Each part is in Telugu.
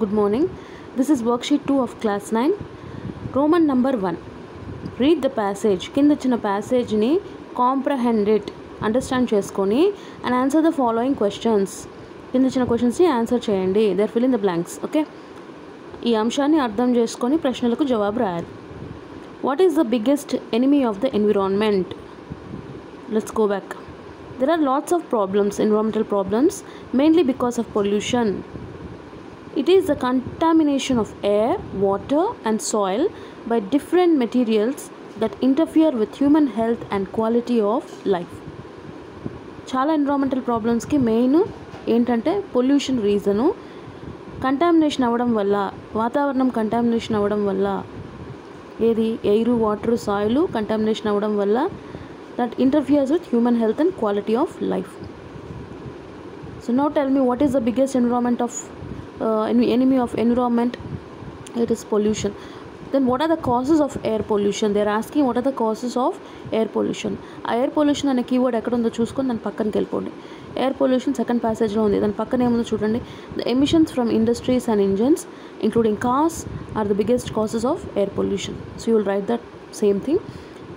Good morning. This is worksheet 2 of class 9. Roman number 1. Read the passage. కింద ఇచ్చిన ప్యాసేజ్ని comprehend it, అండర్స్టాండ్ చేసుకొని and answer the following questions. కింద ఇచ్చిన క్వశ్చన్స్ని ఆన్సర్ చేయండి. They are fill in the blanks. Okay, ఈ అంశాన్ని అర్థం చేసుకొని ప్రశ్నలకు జవాబు రాయాలి. What is the biggest enemy of the environment? Let's go back. There are lots of problems, environmental problems, mainly because of pollution. It is the contamination of air, water and soil by different materials that interfere with human health and quality of life. చాలా ఎన్విరాన్మెంటల్ ప్రాబ్లమ్స్కి మెయిన్ ఏంటంటే పొల్యూషన్ రీజను. కంటామినేషన్ అవ్వడం వల్ల, వాతావరణం కంటామినేషన్ అవ్వడం వల్ల, ఏది ఎయిర్, వాటర్, సాయిల్ కంటామినేషన్ అవ్వడం వల్ల that interferes with human health and quality of life. So now tell me, what is the biggest enemy of environment? It is pollution. Then what are the causes of air pollution? They are asking what are the causes of air pollution. Air pollution అనే కీవర్డ్ ఎక్కడ ఉందో చూసుకొని దాని పక్కనకి వెళ్ళిపోండి. ఎయిర్ పొల్యూషన్ సెకండ్ ప్యాసేజ్లో ఉంది, దాని పక్కన ఏముందో చూడండి. The emissions from industries and engines including cars are the biggest causes of air pollution. So you will write that same thing.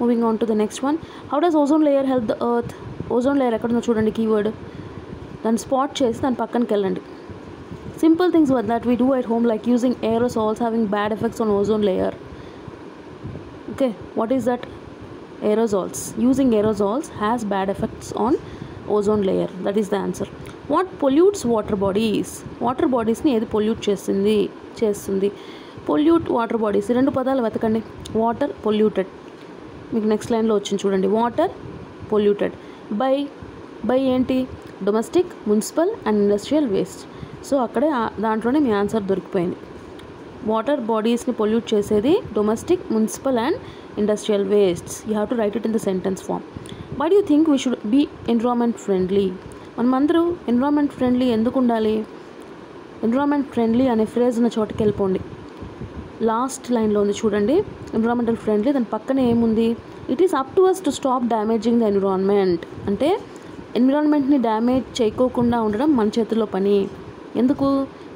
Moving on to the next one. How does ozone layer help the earth? Ozone layer ఎక్కడ ఉందో చూడండి కీవర్డ్, దాన్ని స్పాట్ చేసి దాని పక్కనకి వెళ్ళండి. Simple things that we do at home, like using aerosols having bad effects on ozone layer. Okay, what is that? Aerosols. Using aerosols has bad effects on ozone layer. That is the answer. What pollutes water bodies? Water bodies ni ఏది పొల్యూట్ చేస్తుంది? పొల్యూట్ వాటర్ బాడీస్, రెండు పదాలు వెతకండి. వాటర్ పొల్యూటెడ్, మీకు నెక్స్ట్ లైన్లో వచ్చింది చూడండి. వాటర్ పొల్యూటెడ్ బై ఏంటి? Domestic, municipal and industrial waste. So అక్కడే దాంట్లోనే మీ ఆన్సర్ దొరికిపోయింది. వాటర్ బాడీస్ని పొల్యూట్ చేసేది domestic, municipal and industrial wastes. You have to write it in the sentence form. Why do you think we should be environment friendly? మనమందరూ ఎన్విరాన్మెంట్ ఫ్రెండ్లీ ఎందుకు ఉండాలి? ఎన్విరాన్మెంట్ ఫ్రెండ్లీ అనే ఫ్రేజ్ ఉన్న చోటుకి వెళ్ళిపోండి. లాస్ట్ లైన్లో ఉంది చూడండి, ఎన్విరాన్మెంటల్ ఫ్రెండ్లీ. దాని పక్కనే ఏముంది? It is up to us to stop damaging the environment. అంటే ఎన్విరాన్మెంట్ని డ్యామేజ్ చేయకోకుండా ఉండడం మన చేతుల్లో పని. ఎందుకు?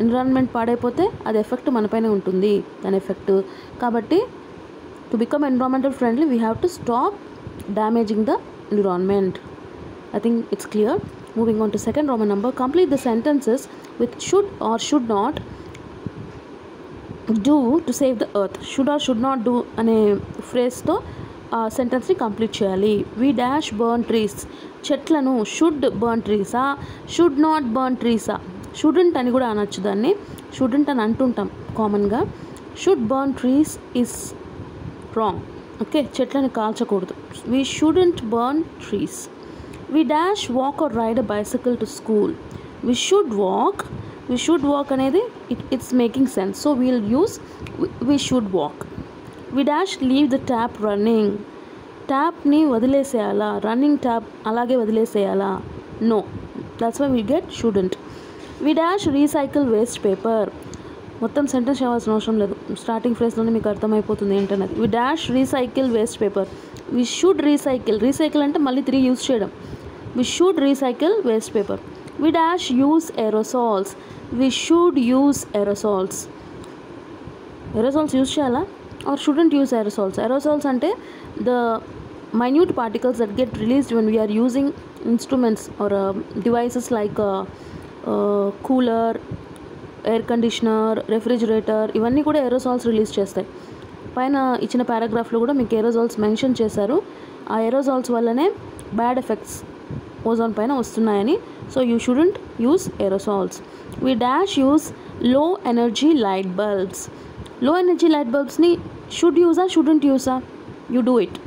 ఎన్విరాన్మెంట్ పాడైపోతే అది ఎఫెక్ట్ మనపైనే ఉంటుంది, దాని ఎఫెక్ట్. కాబట్టి to become environmental friendly we have to stop damaging the environment. I think it's clear. Moving on to second Roman number. Complete the sentences with should or should not do to save the earth. Should or should not do అనే ఫ్రేజ్తో సెంటెన్స్ని కంప్లీట్ చేయాలి. We dash burn trees. చెట్లను షుడ్ బర్న్ ట్రీసా, షుడ్ నాట్ బర్న్ ట్రీసా? షుడెంట్ అని కూడా అనొచ్చు దాన్ని. షుడెంట్ అని అంటుంటాం కామన్గా. Should burn trees is wrong. Okay, చెట్లను కాల్చకూడదు. We shouldn't burn trees. We dash walk or ride a bicycle to school. We should walk అనేది it's making sense. So we'll use we should walk. We dash leave the tap running. ట్యాప్ని వదిలేసేయాలా? రన్నింగ్ ట్యాప్ అలాగే వదిలేసేయాలా? No, that's why we get shouldn't. We dash recycle waste paper. మొత్తం సెంటెన్స్ చేయాల్సిన అవసరం లేదు, స్టార్టింగ్ ఫ్రేజ్లోనే మీకు అర్థమైపోతుంది ఏంటన్నది. We dash recycle waste paper. We should recycle అంటే మళ్ళీ తిరిగి యూజ్ చేయడం. We should recycle waste paper. We dash use aerosols. We should use aerosols. Aerosols use చేయాలా or shouldn't use aerosols? Aerosols అంటే the minute particles that get released when we are using instruments or devices like cooler, air conditioner, refrigerator. ఇవన్నీ కూడా ఏరోసాల్స్ రిలీజ్ చేస్తాయి. పైన ఇచ్చిన పారాగ్రాఫ్లో కూడా మీకు ఏరోసాల్స్ మెన్షన్ చేశారు. ఆ ఏరోసాల్స్ వల్లనే బ్యాడ్ ఎఫెక్ట్స్ ఓజోన్ పైన వస్తున్నాయని. So you shouldn't use aerosols. We dash use low energy light bulbs. Low energy light బల్బ్స్ని షుడ్ యూసా, షుడెంట్ యూసా? You do it.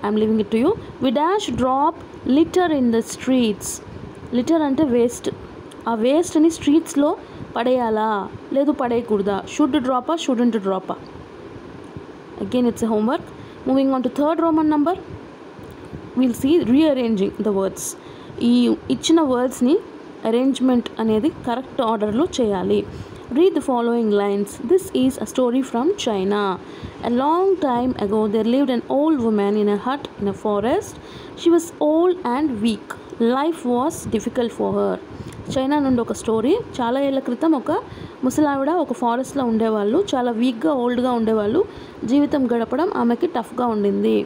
I'm leaving it to you. We dash drop litter in the streets. Litter అంటే వేస్ట్. ఆ వేస్ట్ని స్ట్రీట్స్లో పడేయాలా, లేదు పడేయకూడదా? షుడ్ డ్రాపా, షుడెంట్ డ్రాపా? Again it's a homework. Moving on to third roman number. Will see rearranging the words. ఈ ఇచ్చిన వర్డ్స్ని అరేంజ్మెంట్ అనేది కరెక్ట్ ఆర్డర్లో చేయాలి. Read the following lines. This is a story from China. A long time ago there lived an old woman in a hut in a forest. She was old and weak. Life was difficult for her. China నుండి ఒక స్టోరీ. చాలా ఏళ్ల క్రితం ఒక ముసలావిడ ఒక ఫారెస్ట్లో ఉండేవాళ్ళు, చాలా వీక్గా ఓల్డ్గా ఉండేవాళ్ళు, జీవితం గడపడం ఆమెకి టఫ్గా ఉండింది.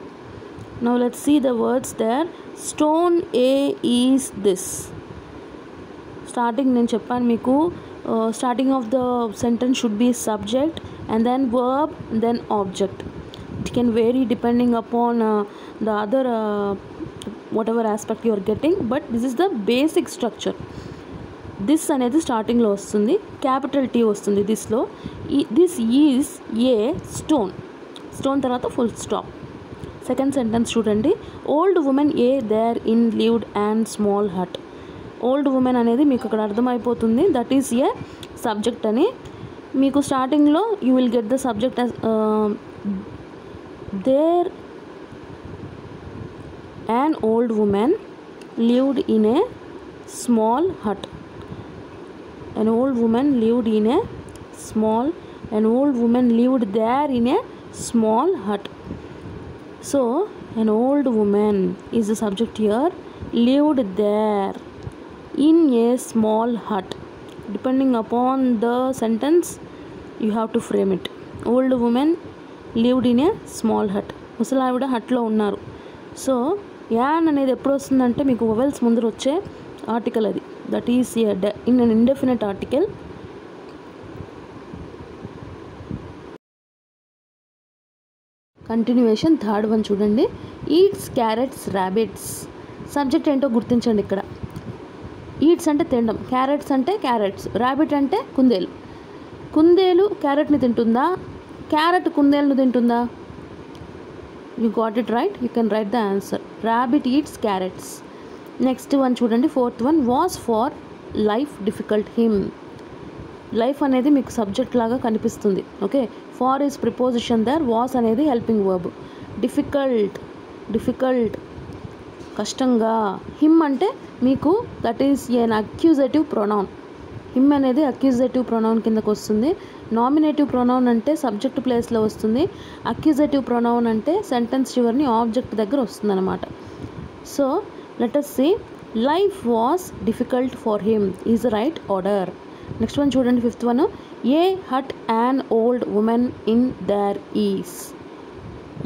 Now let's see the words there. Stone a is this. Starting నేను చెప్పాను మీకు, starting of the sentence should be subject and then verb and then object. It can vary depending upon the other whatever aspect you are getting, but this is the basic structure. This అనేది స్టార్టింగ్లో వస్తుంది, క్యాపిటల్ టీ వస్తుంది దిస్లో. This is a stone. Stone తర్వాత ఫుల్ స్టాప్. సెకండ్ సెంటెన్స్ చూడండి. Old woman a there in lived and small hut. Old woman అనేది మీకు అక్కడ అర్థమైపోతుంది, దట్ ఈస్ ఏ సబ్జెక్ట్ అని. మీకు స్టార్టింగ్లో you will get the subject as there an old woman lived in a small hut. An old woman lived in a small, an old woman lived there in a small hut. So an old woman is the subject here, lived there in a small hut. Depending upon the sentence you have to frame it. Old woman lived in a small hut. ముసలావిడ హట్లో ఉన్నారు. సో యాన్ అనేది ఎప్పుడు వస్తుందంటే మీకు వొవెల్స్ ముందర వచ్చే ఆర్టికల్ అది, that is in an indefinite article. Continuation third one చూడండి. Eats carrots rabbits. సబ్జెక్ట్ ఏంటో గుర్తించండి ఇక్కడ. ఈట్స్ అంటే తినడం, క్యారెట్స్ అంటే క్యారెట్స్, ర్యాబిట్ అంటే కుందేలు. కుందేలు క్యారెట్ని తింటుందా, క్యారెట్ కుందేలును తింటుందా? You got it right, you can write the answer. Rabbit eats carrots. Next one చూడండి, fourth one. Was for life difficult him. Life అనేది మీకు సబ్జెక్ట్ లాగా కనిపిస్తుంది. Okay, for is preposition there, was అనేది హెల్పింగ్ వర్బ్. డిఫికల్ట్ కష్టంగా. హిమ్ అంటే మీకు that is an accusative pronoun. Him అనేది అక్యూజేటివ్ ప్రొనౌన్ కిందకు వస్తుంది. నామినేటివ్ ప్రొనౌన్ అంటే సబ్జెక్ట్ ప్లేస్లో వస్తుంది. అక్యూజేటివ్ ప్రొనౌన్ అంటే సెంటెన్స్ చివరిని ఆబ్జెక్ట్ దగ్గర వస్తుంది అనమాట. So let us see, life was difficult for him is the right order. Next one చూడండి, fifth one. A hut an old woman in there is.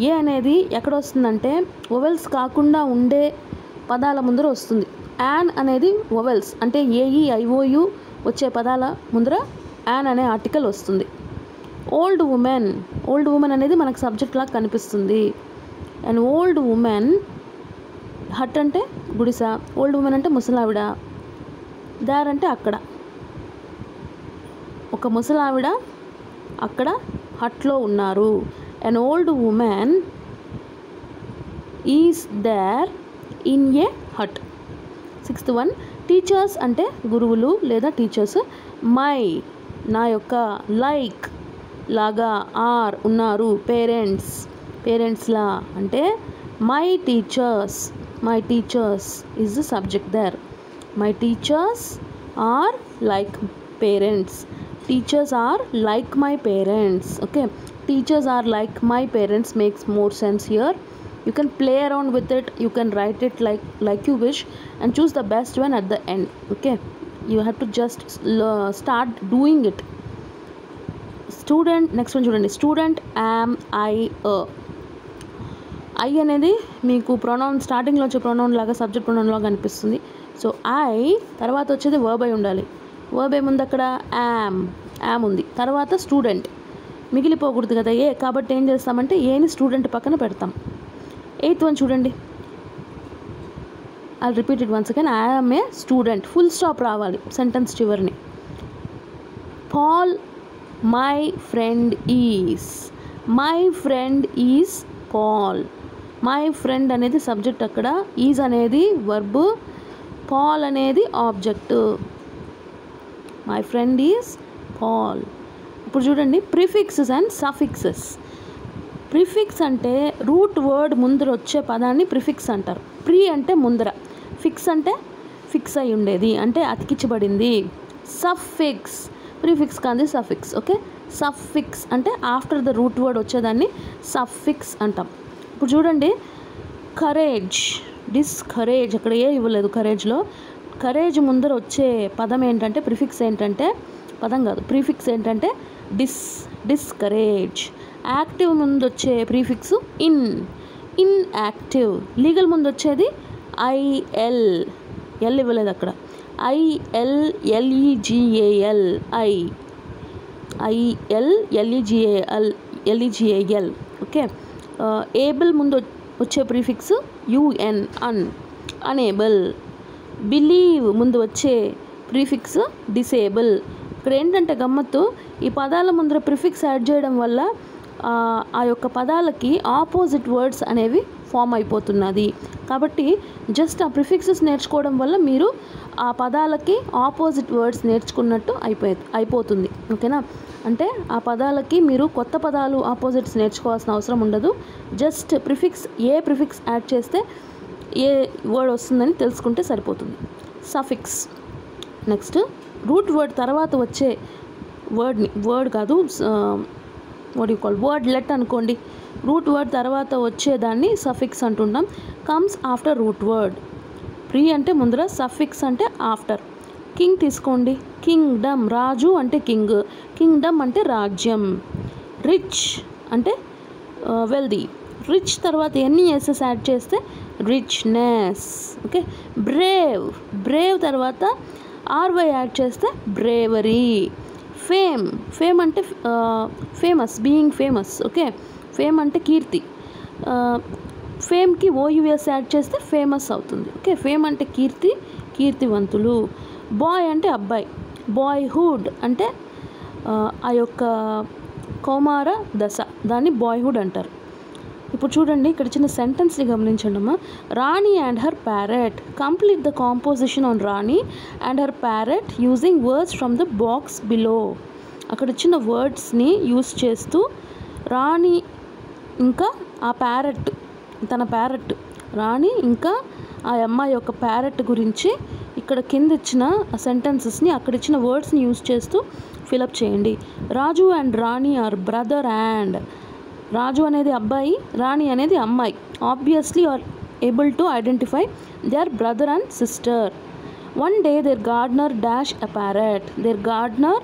A అనేది ఎక్కడ వస్తుందంటే వొవెల్స్ కాకుండా ఉండే పదాల ముందర వస్తుంది. యాన్ అనేది వొవెల్స్ అంటే ఏఈ ఐఓయు వచ్చే పదాల ముందర యాన్ అనే ఆర్టికల్ వస్తుంది. ఓల్డ్ ఉమెన్ అనేది మనకు సబ్జెక్ట్ లాగా కనిపిస్తుంది. అండ్ ఓల్డ్ ఉమెన్, హట్ అంటే గుడిస, ఓల్డ్ ఉమెన్ అంటే ముసలావిడ, దార్ అంటే అక్కడ. ఒక ముసలావిడ అక్కడ హట్లో ఉన్నారు. And old woman is there in a hut. Sixth one. Teachers అంటే గురువులు లేదా టీచర్స్. మై నా యొక్క, లైక్ లాగా, ఆర్ ఉన్నారు, పేరెంట్స్లా అంటే my teachers is the subject there. My teachers are like parents. Teachers are like my parents. Okay, teachers are like my parents makes more sense here. You can play around with it, you can write it like you wish and choose the best one at the end. Okay, you have to just start doing it. Student, next one చూడండి. Student am I a. I అనేది మీకు ప్రొనౌన్, స్టార్టింగ్లో వచ్చే ప్రొనౌన్ లాగా సబ్జెక్ట్ ప్రొనౌన్ లాగా అనిపిస్తుంది. సో ఐ తర్వాత వచ్చేది వర్బ్ అయి ఉండాలి. వర్బ్ ఏముంది అక్కడ, యామ్ ఉంది. తర్వాత స్టూడెంట్ మిగిలిపోకూడదు కదా ఏ, కాబట్టి ఏం చేస్తామంటే ఏని స్టూడెంట్ పక్కన పెడతాం. ఎయిత్ వన్ చూడండి. I'll repeat it once again. I am a student. Full stop రావాలి సెంటెన్స్ చివరిని. Paul my friend is. My friend is Paul. My friend అనేది సబ్జెక్ట్ అక్కడ, ఈజ్ అనేది వర్బ్, పాల్ అనేది object. My friend is Paul. ఇప్పుడు చూడండి, ప్రిఫిక్సెస్ అండ్ సఫిక్సెస్. ప్రిఫిక్స్ అంటే రూట్ వర్డ్ ముందర వచ్చే పదాన్ని ప్రిఫిక్స్ అంటారు. ప్రీ అంటే ముందర, ఫిక్స్ అంటే ఫిక్స్ అయి ఉండేది అంటే అతికించబడింది. సఫిక్స్, ప్రిఫిక్స్ కాదు సఫిక్స్. ఓకే, సఫిక్స్ అంటే ఆఫ్టర్ ద రూట్ వర్డ్ వచ్చేదాన్ని సఫిక్స్ అంటాం. ఇప్పుడు చూడండి, కరేజ్, డిస్కరేజ్, అక్కడ ఏ ఇవ్వలేదు కరేజ్లో. కరేజ్ ముందర వచ్చే పదం ఏంటంటే, ప్రిఫిక్స్ ఏంటంటే పదం కాదు, ప్రీఫిక్స్ ఏంటంటే డిస్కరేజ్. యాక్టివ్ ముందు వచ్చే ప్రీఫిక్స్ ఇన్యాక్టివ్. లీగల్ ముందు వచ్చేది ఐఎల్, ఎల్ ఇవ్వలేదు అక్కడ, ఐఎల్ఎల్ఈజిఏఎల్, ఐఎల్ఎల్ఈజిఏఎల్. ఓకే. ఏబుల్ ముందు వచ్చే ప్రీఫిక్స్ యుఎన్, అనేబుల్. బిలీవ్ ముందు వచ్చే ప్రీఫిక్స్ డిసేబుల్. ఇక్కడ ఏంటంటే గమ్మత్తు, ఈ పదాల ముందర ప్రిఫిక్స్ యాడ్ చేయడం వల్ల ఆ యొక్క పదాలకి ఆపోజిట్ వర్డ్స్ అనేవి ఫామ్ అయిపోతున్నది. కాబట్టి జస్ట్ ఆ ప్రిఫిక్సెస్ నేర్చుకోవడం వల్ల మీరు ఆ పదాలకి ఆపోజిట్ వర్డ్స్ నేర్చుకున్నట్టు అయిపోతుంది. ఓకేనా? అంటే ఆ పదాలకి మీరు కొత్త పదాలు ఆపోజిట్స్ నేర్చుకోవాల్సిన అవసరం ఉండదు. జస్ట్ ఏ ప్రిఫిక్స్ యాడ్ చేస్తే ఏ వర్డ్ వస్తుందని తెలుసుకుంటే సరిపోతుంది. సఫిక్స్. నెక్స్ట్ రూట్ వర్డ్ తర్వాత వచ్చే వర్డ్లెట్ అనుకోండి. రూట్ వర్డ్ తర్వాత వచ్చేదాన్ని సఫిక్స్ అంటున్నాం. Comes after root word. Pre అంటే ముందర, సఫిక్స్ అంటే ఆఫ్టర్. కింగ్ తీసుకోండి, కింగ్డమ్. రాజు అంటే కింగ్, కింగ్డమ్ అంటే రాజ్యం. రిచ్ అంటే వెల్దీ. రిచ్ తర్వాత ఎన్ని ఎస్ఎస్ యాడ్ చేస్తే రిచ్నెస్. ఓకే. బ్రేవ్ తర్వాత ఆర్వై యాడ్ చేస్తే బ్రేవరీ. ఫేమ్ అంటే famous, being famous. Okay. Fame అంటే కీర్తి. ఫేమ్కి ఓయుఎస్ యాడ్ చేస్తే ఫేమస్ అవుతుంది. ఓకే. ఫేమ్ అంటే కీర్తివంతులు. బాయ్ అంటే అబ్బాయి. బాయ్హుడ్ అంటే ఆ యొక్క కౌమార దశ, దాన్ని బాయ్హుడ్ అంటారు. ఇప్పుడు చూడండి, ఇక్కడ చిన్న సెంటెన్స్ని గమనించండి అమ్మా. Rani and her parrot. Complete the composition on Rani and her parrot using words from the box below. అక్కడ ఇచ్చిన వర్డ్స్ని యూస్ చేస్తూ రాణి ఇంకా ఆ ప్యారెట్, తన ప్యారెట్, రాణి ఇంకా ఆ అమ్మాయి యొక్క ప్యారెట్ గురించి ఇక్కడ కింద ఇచ్చిన సెంటెన్సెస్ని, అక్కడ ఇచ్చిన వర్డ్స్ని యూస్ చేస్తూ ఫిలప్ చేయండి. Raju and Rani are brother and. Raju అనేది అబ్బాయి, రాణి అనేది అమ్మాయి. Obviously are able to identify they are brother and sister. One day there gardener dash a parrot. There gardener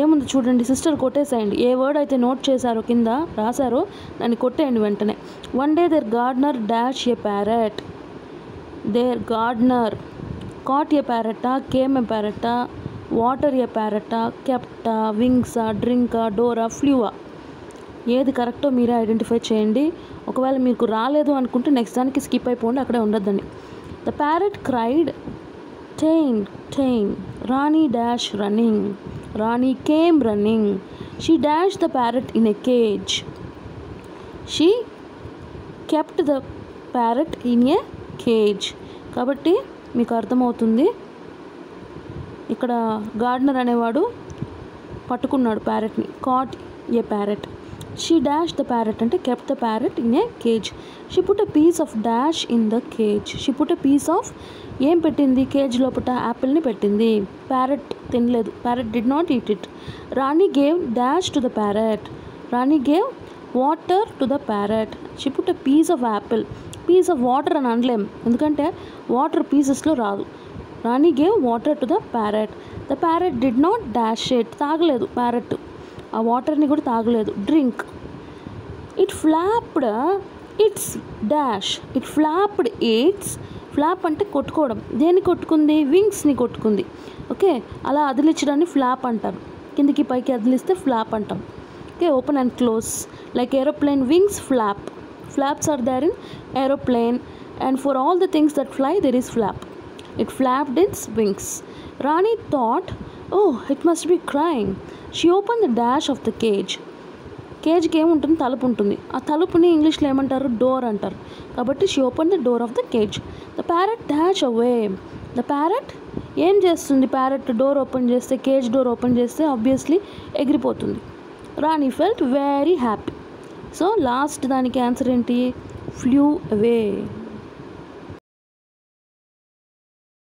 ఏముంది చూడండి, సిస్టర్ కొట్టేసేయండి. ఏ వర్డ్ అయితే నోట్ చేశారో కింద రాశారో దాన్ని కొట్టేయండి వెంటనే. One day there gardener dash a parrot. There gardener caught a ప్యారెటా, కేమ్ ఏ ప్యారెటా, వాటర్ ఏ ప్యారెటా, కెప్టా, వింగ్సా, డ్రింకా, డోరా, ఫ్లూవా. ఏది కరెక్టో మీరే ఐడెంటిఫై చేయండి. ఒకవేళ మీకు రాలేదు అనుకుంటే నెక్స్ట్ దానికి స్కిప్ అయిపోండి, అక్కడే ఉండొద్దండి. ద ప్యారెట్ క్రైడ్ టెయిన్. Rani dash running. Rani came running. She dash the parrot in a cage. She kept the parrot in a cage. కాబట్టి మీకు అర్థమవుతుంది, ఇక్కడ గార్డనర్ అనేవాడు పట్టుకున్నాడు ప్యారెట్ని, caught a parrot. She dash the parrot అంటే kept the parrot in a cage. She put a piece of dash in the cage. She put a piece of ఏం పెట్టింది, కేజ్ లోపల యాపిల్ని పెట్టింది. ప్యారెట్ తినలేదు, parrot did not eat it. Rani gave dash to the parrot. Rani gave water to the parrot. She put a piece of apple. Piece of water అని అనలేం, ఎందుకంటే వాటర్ పీసెస్లో రాదు. Rani gave water to the parrot. The parrot did not dash it. తాగలేదు ప్యారెట్, ఆ వాటర్ని కూడా తాగలేదు. Drink. It flapped its dash. It flapped its. Flap అంటే కొట్టుకోవడం. దేన్ని కొట్టుకుంది, వింగ్స్ని కొట్టుకుంది. ఓకే. అలా అదిలించడాన్ని ఫ్లాప్ అంటారు. కిందికి పైకి అదిలిస్తే ఫ్లాప్ అంటాం. Okay. Open and close. Like aeroplane wings flop. Flaps are there in aeroplane, and for all the things that fly there is flap. It flapped its wings. Rani thought, oh, it must be crying. She opened the dash of the cage. కేజ్కి ఏముంటుంది, తలుపు ఉంటుంది. ఆ తలుపుని ఇంగ్లీష్లో ఏమంటారు, డోర్ అంటారు. కాబట్టి she open the door of the cage. The parrot dash away. The parrot ఏం చేస్తుంది, ప్యారెట్ డోర్ ఓపెన్ చేస్తే, కేజ్ డోర్ ఓపెన్ చేస్తే ఆబ్వియస్లీ ఎగిరిపోతుంది. Rani felt very happy. So last దానికి ఆన్సర్ ఏంటి, ఫ్లూ అవే.